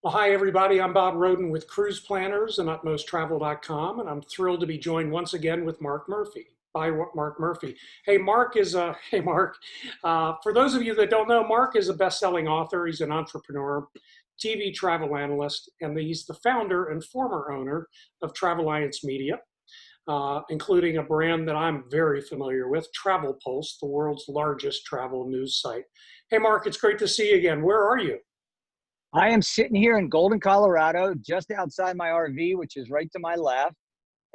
Well, hi, everybody. I'm Bob Roden with Cruise Planners and UtmostTravel.com, and I'm thrilled to be joined once again with Mark Murphy. By Mark Murphy. Hey, Mark is a hey, Mark. For those of you that don't know, Mark is a best-selling author. He's an entrepreneur, TV travel analyst, and he's the founder and former owner of Travel Alliance Media, including a brand that I'm very familiar with, Travel Pulse, the world's largest travel news site. Hey, Mark, it's great to see you again. Where are you? I am sitting here in Golden, Colorado, just outside my RV, which is right to my left.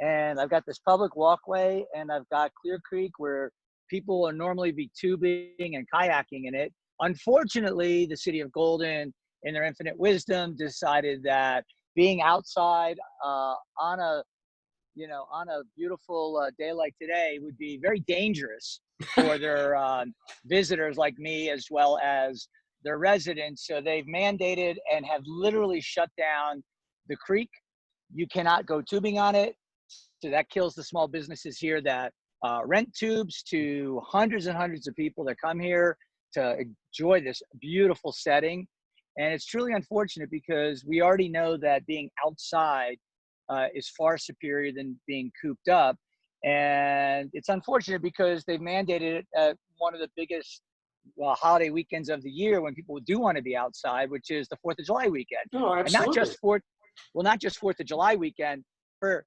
And I've got this public walkway, and I've got Clear Creek where people will normally be tubing and kayaking in it. Unfortunately, the city of Golden, in their infinite wisdom, decided that being outside on a beautiful day like today would be very dangerous for their visitors like me, as well as their residents. So they've mandated and have literally shut down the creek. You cannot go tubing on it. So that kills the small businesses here that rent tubes to hundreds and hundreds of people that come here to enjoy this beautiful setting. And it's truly unfortunate because we already know that being outside is far superior than being cooped up. And it's unfortunate because they've mandated it at one of the biggest holiday weekends of the year when people do want to be outside, which is the 4th of July weekend. Oh, And not absolutely. just not just 4th of July weekend, for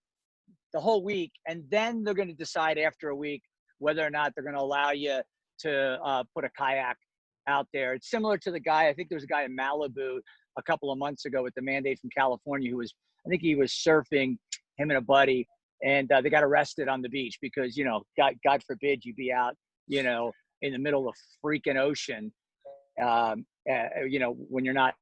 the whole week. And then they're going to decide after a week whether or not they're going to allow you to put a kayak out there. It's similar to the guy, I think there was a guy in Malibu a couple of months ago with the mandate from California who was, I think he was surfing, him and a buddy, and they got arrested on the beach because, God forbid you be out, in the middle of freaking ocean, when you're not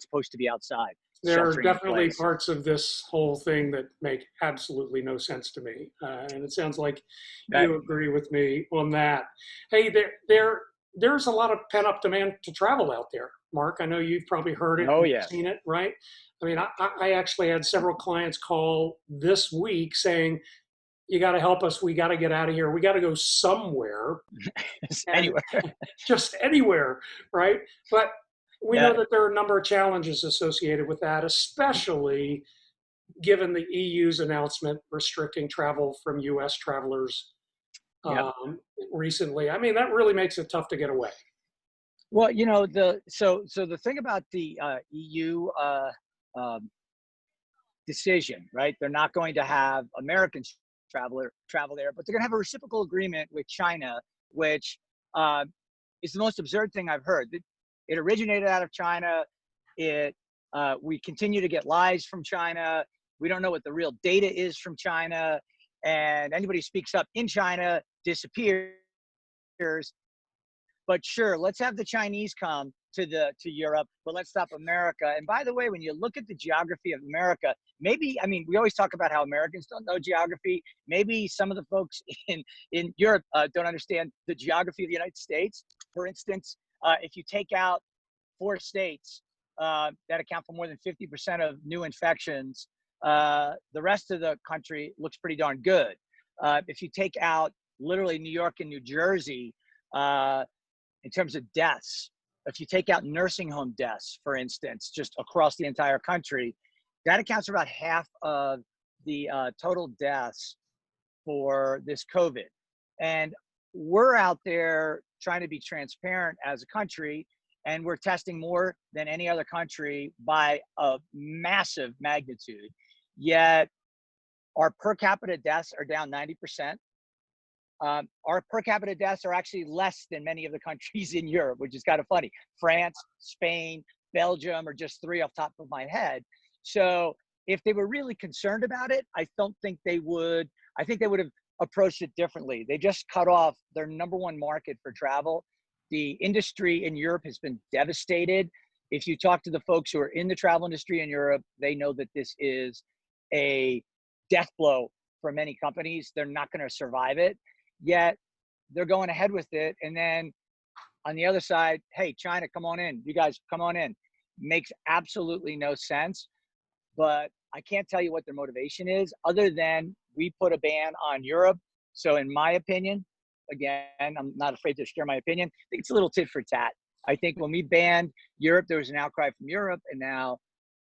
supposed to be outside There are sheltering in definitely place. parts of this whole thing that make absolutely no sense to me, and it sounds like Right. you agree with me on that. Hey, there's a lot of pent-up demand to travel out there, Mark. I know you've probably heard it Oh and yeah. seen it, right? I mean, I actually had several clients call this week saying, "You got to help us. We got to get out of here. We got to go somewhere." And Anyway. just anywhere, right? But we know Yeah. that there are a number of challenges associated with that, especially given the EU's announcement restricting travel from US travelers Yep. recently. I mean, that really makes it tough to get away. Well, the thing about the EU um, decision, right? They're not going to have Americans travel there, but they're going to have a reciprocal agreement with China, which uh, is the most absurd thing I've heard. It originated out of China. We continue to get lies from China. We don't know what the real data is from China, and anybody who speaks up in China disappears. But sure, let's have the Chinese come to Europe, but let's stop America. And by the way, when you look at the geography of America, maybe, I mean, we always talk about how Americans don't know geography. Maybe some of the folks in Europe don't understand the geography of the United States. For instance, if you take out 4 states that account for more than 50% of new infections, the rest of the country looks pretty darn good. If you take out literally New York and New Jersey, in terms of deaths, if you take out nursing home deaths, for instance, just across the entire country, that accounts for about half of the total deaths for this COVID. And we're out there trying to be transparent as a country, and we're testing more than any other country by a massive magnitude. Yet our per capita deaths are down 90%. Our per capita deaths are actually less than many of the countries in Europe, which is kind of funny. France, Spain, Belgium are just three off the top of my head. So if they were really concerned about it, I don't think they would. I think they would have approached it differently. They just cut off their number one market for travel. The industry in Europe has been devastated. If you talk to the folks who are in the travel industry in Europe, they know that this is a death blow for many companies. They're not going to survive it. Yet they're going ahead with it. And then on the other side, hey, China, come on in. You guys, come on in. Makes absolutely no sense. But I can't tell you what their motivation is other than we put a ban on Europe. So in my opinion, again, I'm not afraid to share my opinion. I think it's a little tit for tat. I think when we banned Europe, there was an outcry from Europe. And now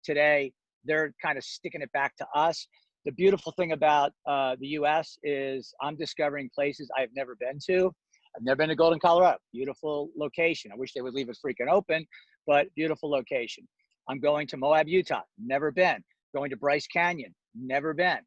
today they're kind of sticking it back to us. The beautiful thing about the US is I'm discovering places I've never been to. I've never been to Golden, Colorado. Beautiful location. I wish they would leave it freaking open, but beautiful location. I'm going to Moab, Utah. Never been. Going to Bryce Canyon. Never been.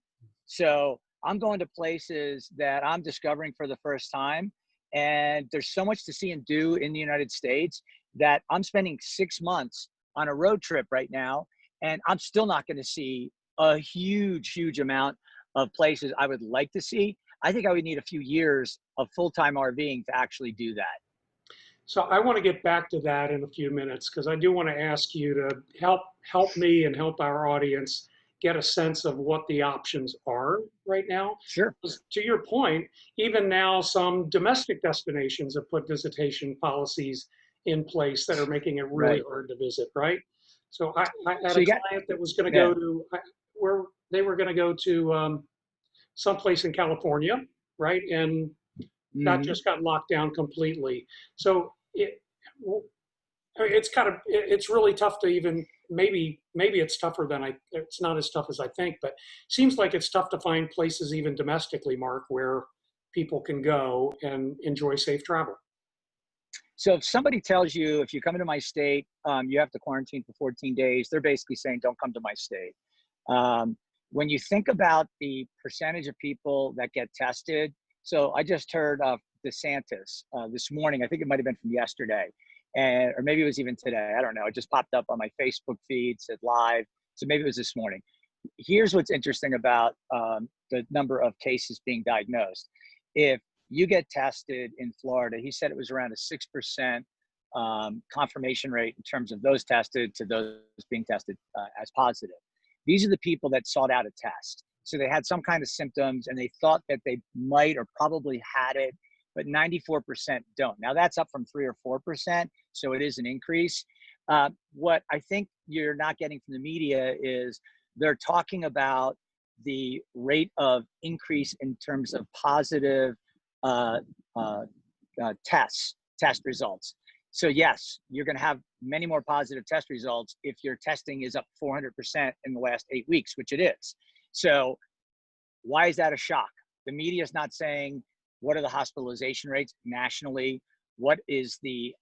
So I'm going to places that I'm discovering for the first time. And there's so much to see and do in the United States that I'm spending 6 months on a road trip right now. And I'm still not going to see a huge amount of places I would like to see. I think I would need a few years of full-time RVing to actually do that. So I want to get back to that in a few minutes because I do want to ask you to help me and help our audience get a sense of what the options are right now. Sure. To your point, even now some domestic destinations have put visitation policies in place that are making it really Right. hard to visit, right? So I had So a you got, client that was going to yeah. go to where they were going to go to someplace in California, right? And that Mm-hmm. just got locked down completely. So it's kind of it's really tough to even maybe it's tougher than it's not as tough as I think, but seems like it's tough to find places even domestically, Mark, where people can go and enjoy safe travel. So if somebody tells you, if you come into my state, you have to quarantine for 14 days, they're basically saying, don't come to my state. When you think about the percentage of people that get tested, so I just heard of DeSantis this morning. I think it might have been from yesterday, and or maybe it was even today. I don't know. It just popped up on my Facebook feed, said live. So maybe it was this morning. Here's what's interesting about the number of cases being diagnosed. If you get tested in Florida, he said it was around a 6% confirmation rate in terms of those tested to those being tested as positive. These are the people that sought out a test. So they had some kind of symptoms and they thought that they might or probably had it, but 94% don't. Now that's up from 3 or 4%, so it is an increase. What I think you're not getting from the media is they're talking about the rate of increase in terms of positive uh, uh, test results. So yes, you're going to have many more positive test results if your testing is up 400% in the last 8 weeks, which it is. So why is that a shock? The media is not saying what are the hospitalization rates nationally, what is the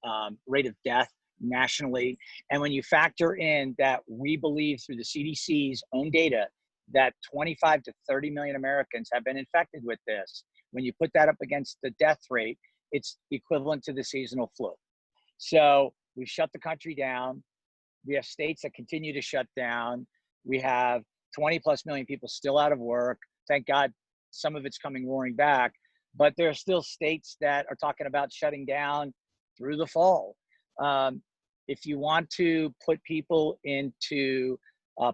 rate of death nationally, and when you factor in that we believe through the CDC's own data that 25 to 30 million Americans have been infected with this, when you put that up against the death rate, it's equivalent to the seasonal flu. So we've shut the country down. We have states that continue to shut down. We have 20 plus million people still out of work. Thank God some of it's coming roaring back, but there are still states that are talking about shutting down through the fall. If you want to put people into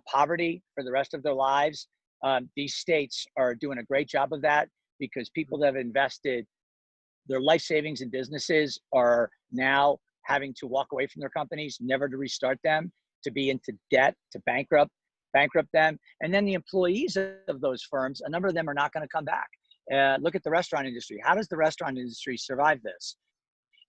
poverty for the rest of their lives, these states are doing a great job of that because people that have invested their life savings in businesses are now having to walk away from their companies, never to restart them, to be into debt, to bankrupt them. And then the employees of those firms, a number of them are not going to come back. Look at the restaurant industry. How does the restaurant industry survive this?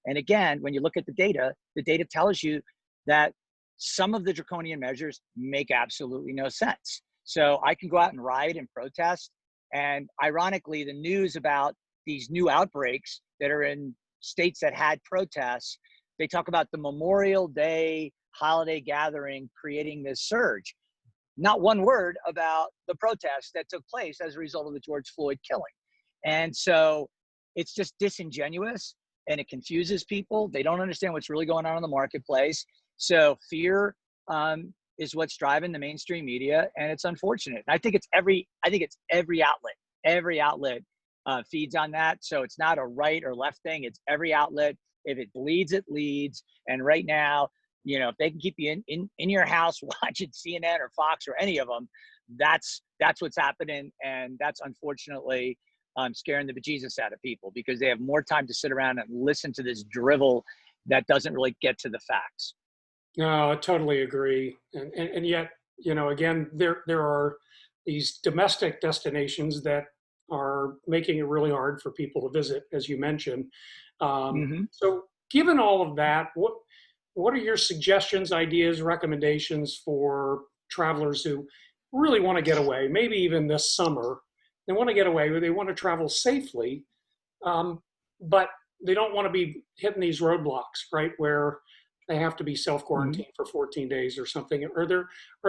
And again, when you look at the data tells you that some of the draconian measures make absolutely no sense. So I can go out and riot and protest. And ironically, the news about these new outbreaks that are in states that had protests, they talk about the Memorial Day holiday gathering creating this surge. Not one word about the protests that took place as a result of the George Floyd killing. And so it's just disingenuous and it confuses people. They don't understand what's really going on in the marketplace. So fear is what's driving the mainstream media, and it's unfortunate. I think it's every outlet. Every outlet feeds on that. So it's not a right or left thing. It's every outlet. If it bleeds, it leads. And right now, you know, if they can keep you in your house watching CNN or Fox or any of them, that's what's happening. And that's unfortunately scaring the bejesus out of people because they have more time to sit around and listen to this drivel that doesn't really get to the facts. No, I totally agree. And yet, you know, again, there are these domestic destinations that are making it really hard for people to visit, as you mentioned. Mm-hmm. So given all of that, what are your suggestions, ideas, recommendations for travelers who really want to get away, maybe even this summer. They want to get away, but they want to travel safely, but they don't want to be hitting these roadblocks, right, where they have to be self-quarantined for 14 days or something. Are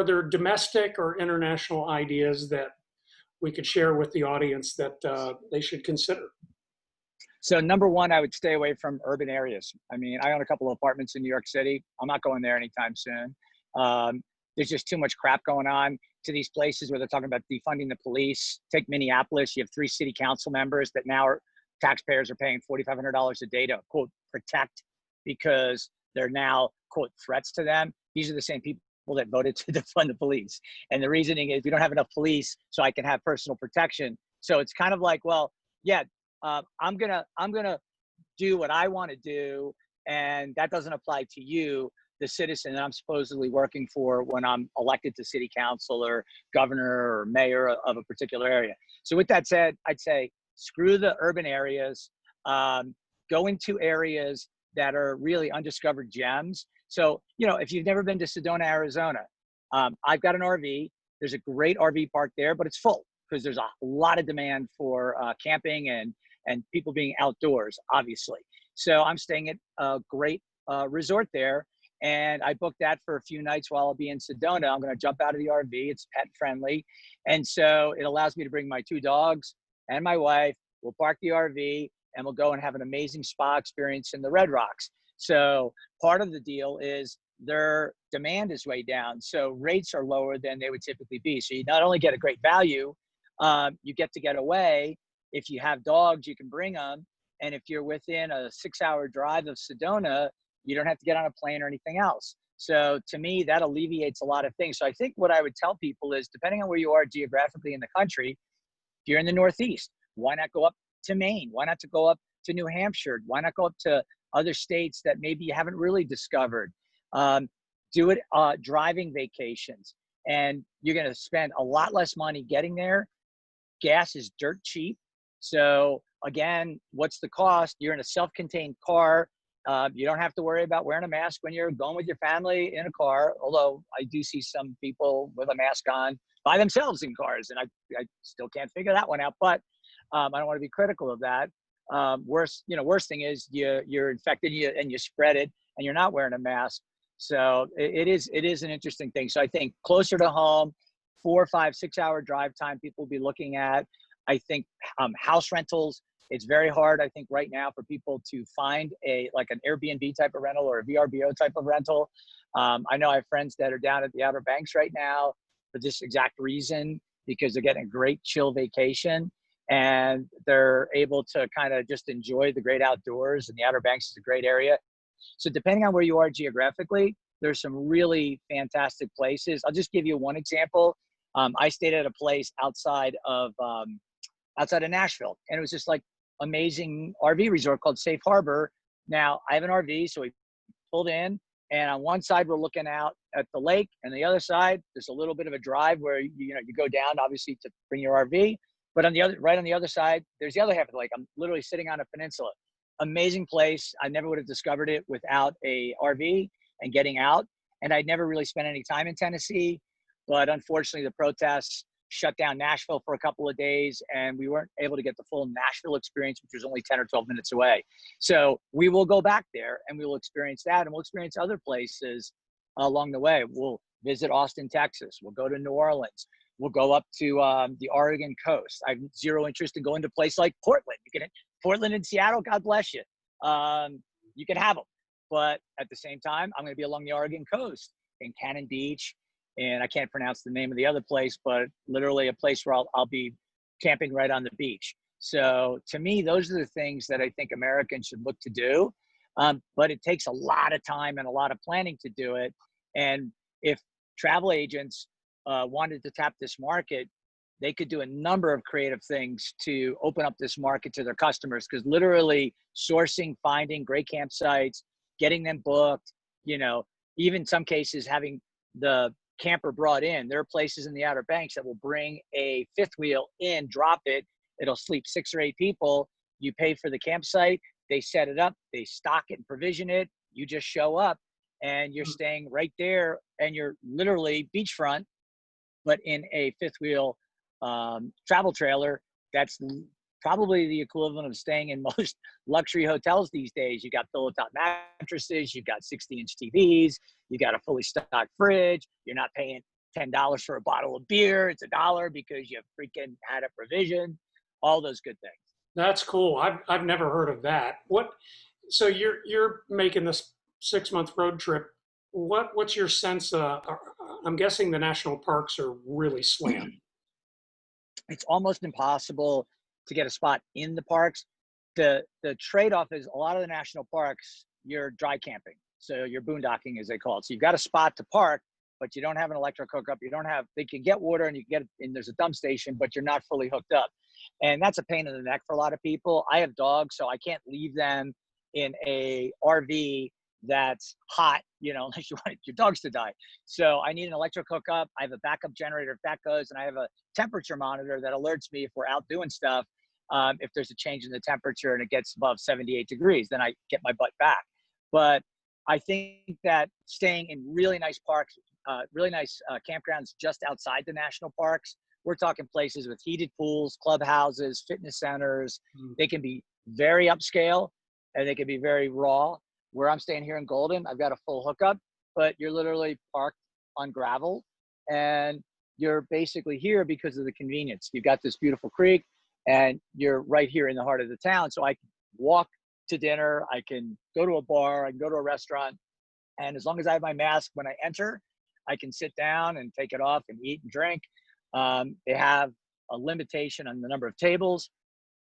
there domestic or international ideas that we could share with the audience that they should consider? So number one, I would stay away from urban areas. I mean, I own a couple of apartments in New York City. I'm not going there anytime soon. There's just too much crap going on to these places where they're talking about defunding the police. Take Minneapolis, you have 3 city council members that now taxpayers are paying $4,500 a day to, quote, protect, because they're now, quote, threats to them. These are the same people that voted to defund the police. And the reasoning is we don't have enough police, so I can have personal protection. So it's kind of like, well, yeah, I'm gonna do what I want to do, and that doesn't apply to you, the citizen that I'm supposedly working for when I'm elected to city council or governor or mayor of a particular area. So with that said, I'd say screw the urban areas, go into areas that are really undiscovered gems. So, you know, if you've never been to Sedona, Arizona, I've got an RV. There's a great RV park there, but it's full because there's a lot of demand for camping and people being outdoors, obviously. So I'm staying at a great resort there, and I booked that for a few nights while I'll be in Sedona. I'm gonna jump out of the RV, it's pet friendly. And so it allows me to bring my 2 dogs and my wife. We'll park the RV and we'll go and have an amazing spa experience in the Red Rocks. So part of the deal is their demand is way down. So rates are lower than they would typically be. So you not only get a great value, you get to get away. If you have dogs, you can bring them. And if you're within a 6-hour drive of Sedona, you don't have to get on a plane or anything else. So to me, that alleviates a lot of things. So I think what I would tell people is, depending on where you are geographically in the country, if you're in the Northeast, why not go up to Maine? Why not to go up to New Hampshire? Why not go up to other states that maybe you haven't really discovered? Do it driving vacations, and you're going to spend a lot less money getting there. Gas is dirt cheap. So again, what's the cost? You're in a self-contained car. You don't have to worry about wearing a mask when you're going with your family in a car. Although I do see some people with a mask on by themselves in cars, and I still can't figure that one out. But I don't want to be critical of that. Worst thing is you're infected and you spread it, and you're not wearing a mask. So it is an interesting thing. So I think closer to home, 4, 5, 6-hour drive time people will be looking at. I think house rentals, it's very hard, I think, right now for people to find like an Airbnb type of rental or a VRBO type of rental. I know I have friends that are down at the Outer Banks right now for this exact reason, because they're getting a great chill vacation and they're able to kind of just enjoy the great outdoors, and the Outer Banks is a great area. So depending on where you are geographically, there's some really fantastic places. I'll just give you one example. I stayed at a place outside of Nashville, and it was just like amazing RV resort called Safe Harbor. Now I have an RV, so we pulled in, and on one side we're looking out at the lake, and the other side there's a little bit of a drive where you go down, obviously, to bring your RV. But right on the other side, there's the other half of the lake. I'm literally sitting on a peninsula. Amazing place. I never would have discovered it without a RV and getting out. And I'd never really spent any time in Tennessee, but unfortunately the protests shut down Nashville for a couple of days, and we weren't able to get the full Nashville experience, which was only 10 or 12 minutes away. So we will go back there and we will experience that, and we'll experience other places along the way. We'll visit Austin, Texas. We'll go to New Orleans. We'll go up to the Oregon coast. I have zero interest in going to a place like Portland. Portland and Seattle, God bless you. You can have them. But at the same time, I'm going to be along the Oregon coast in Cannon Beach. And I can't pronounce the name of the other place, but literally a place where I'll be camping right on the beach. So to me, those are the things that I think Americans should look to do. But it takes a lot of time and a lot of planning to do it. And if travel agents wanted to tap this market, they could do a number of creative things to open up this market to their customers, because literally sourcing, finding great campsites, getting them booked, even some cases having the camper brought in. There are places in the Outer Banks that will bring a fifth wheel in, drop it. It'll sleep 6 or 8 people. You pay for the campsite. They set it up. They stock it and provision it. You just show up and you're staying right there, and you're literally beachfront but in a fifth wheel travel trailer, that's probably the equivalent of staying in most luxury hotels these days. You got pillow top mattresses, you got 60-inch TVs, you got a fully stocked fridge. You're not paying $10 for a bottle of beer. It's $1 because you freaking had a provision. All those good things. That's cool. I've never heard of that. So you're making this 6-month road trip. What's your sense? I'm guessing the national parks are really slammed. It's almost impossible to get a spot in the parks. The trade-off is a lot of the national parks, you're dry camping. So you're boondocking, as they call it. So you've got a spot to park, but you don't have an electric hookup. They can get water and and there's a dump station, but you're not fully hooked up. And that's a pain in the neck for a lot of people. I have dogs, so I can't leave them in a RV that's hot, unless you want your dogs to die. So I need an electric hookup. I have a backup generator if that goes, and I have a temperature monitor that alerts me if we're out doing stuff. If there's a change in the temperature and it gets above 78 degrees, then I get my butt back. But I think that staying in really nice parks, really nice campgrounds just outside the national parks, we're talking places with heated pools, clubhouses, fitness centers. They can be very upscale and they can be very raw. Where I'm staying here in Golden, I've got a full hookup, but you're literally parked on gravel and you're basically here because of the convenience. You've got this beautiful creek and you're right here in the heart of the town. So I can walk to dinner, I can go to a bar, I can go to a restaurant. And as long as I have my mask when I enter, I can sit down and take it off and eat and drink. They have a limitation on the number of tables.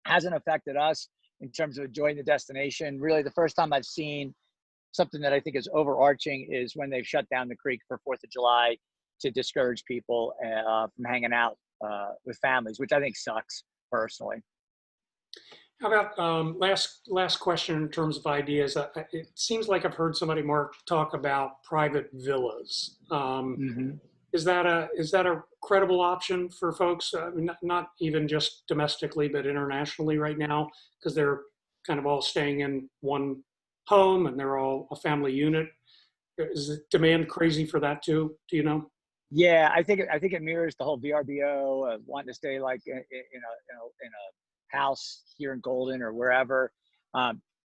Hasn't affected us in terms of enjoying the destination. Really, the first time I've seen something that I think is overarching is when they've shut down the creek for 4th of July to discourage people from hanging out with families, which I think sucks personally. How about last question in terms of ideas? It seems like I've heard somebody, Mark, talk about private villas. Is that a credible option for folks? I mean, not even just domestically, but internationally right now, because they're kind of all staying in one home and they're all a family unit. Is the demand crazy for that too? Do you know? Yeah, I think it mirrors the whole VRBO of wanting to stay like in a house here in Golden or wherever.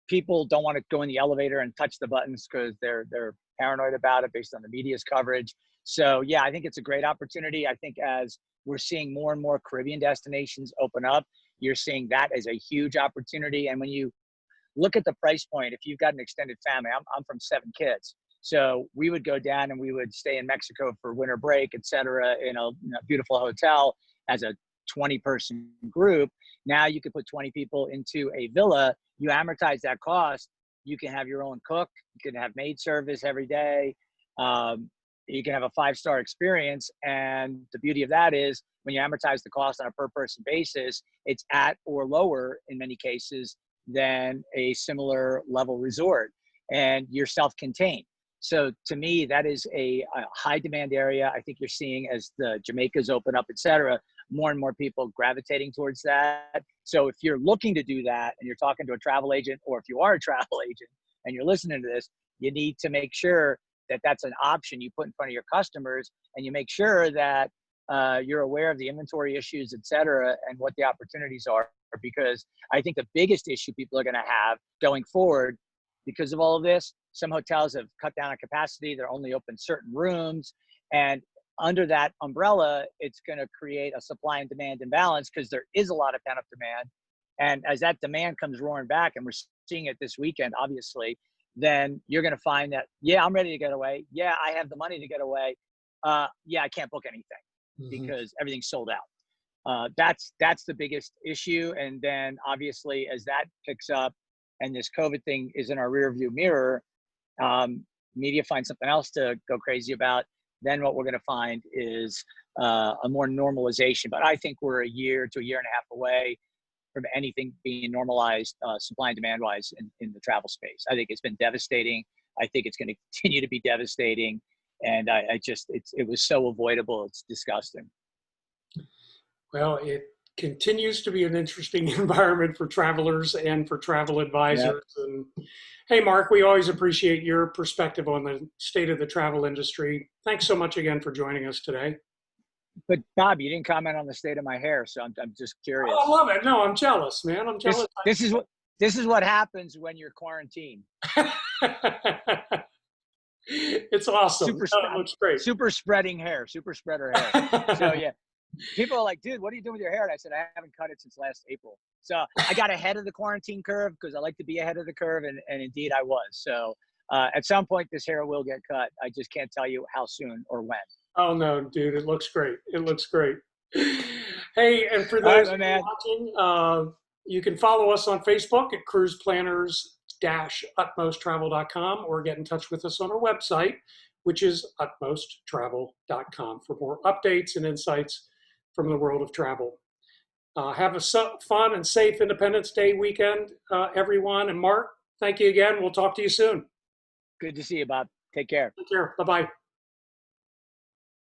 People don't want to go in the elevator and touch the buttons because they're paranoid about it based on the media's coverage. So yeah, I think it's a great opportunity. I think as we're seeing more and more Caribbean destinations open up, you're seeing that as a huge opportunity. And when you look at the price point, if you've got an extended family, I'm from 7 kids. So we would go down and we would stay in Mexico for winter break, et cetera, in a beautiful hotel as a 20-person group. Now you could put 20 people into a villa. You amortize that cost. You can have your own cook. You can have maid service every day. You can have a 5-star experience. And the beauty of that is when you amortize the cost on a per person basis, it's at or lower in many cases than a similar level resort, and you're self-contained. So to me, that is a high demand area. I think you're seeing as the Jamaicas open up, et cetera, more and more people gravitating towards that. So if you're looking to do that and you're talking to a travel agent, or if you are a travel agent and you're listening to this, you need to make sure that that's an option you put in front of your customers, and you make sure that you're aware of the inventory issues, et cetera, and what the opportunities are. Because I think the biggest issue people are going to have going forward because of all of this, some hotels have cut down on capacity. They're only open certain rooms. And under that umbrella, it's going to create a supply and demand imbalance because there is a lot of pent-up demand. And as that demand comes roaring back, and we're seeing it this weekend, obviously, then you're going to find that, yeah, I'm ready to get away. Yeah, I have the money to get away. Yeah, I can't book anything because everything's sold out. That's the biggest issue. And then obviously as that picks up and this COVID thing is in our rearview mirror, media finds something else to go crazy about. Then what we're going to find is a more normalization. But I think we're a year to a year and a half away from anything being normalized supply and demand wise in the travel space. I think it's been devastating. I think it's going to continue to be devastating. And it was so avoidable. It's disgusting. Well, it continues to be an interesting environment for travelers and for travel advisors. Yep. And hey, Mark, we always appreciate your perspective on the state of the travel industry. Thanks so much again for joining us today. But Bob, you didn't comment on the state of my hair, so I'm just curious. Oh, I love it. No, I'm jealous, man. I'm jealous. This is what happens when you're quarantined. It's awesome. It looks great. Super spreading hair, super spreader hair. So yeah, people are like, dude, what are you doing with your hair? And I said, I haven't cut it since last April. So I got ahead of the quarantine curve because I like to be ahead of the curve, and indeed I was. So at some point, this hair will get cut. I just can't tell you how soon or when. Oh no, dude, it looks great. It looks great. Hey, and for those watching, you can follow us on Facebook at cruiseplanners-utmosttravel.com or get in touch with us on our website, which is utmosttravel.com for more updates and insights from the world of travel. Have a fun and safe Independence Day weekend, everyone. And Mark, thank you again. We'll talk to you soon. Good to see you, Bob. Take care. Take care. Bye-bye.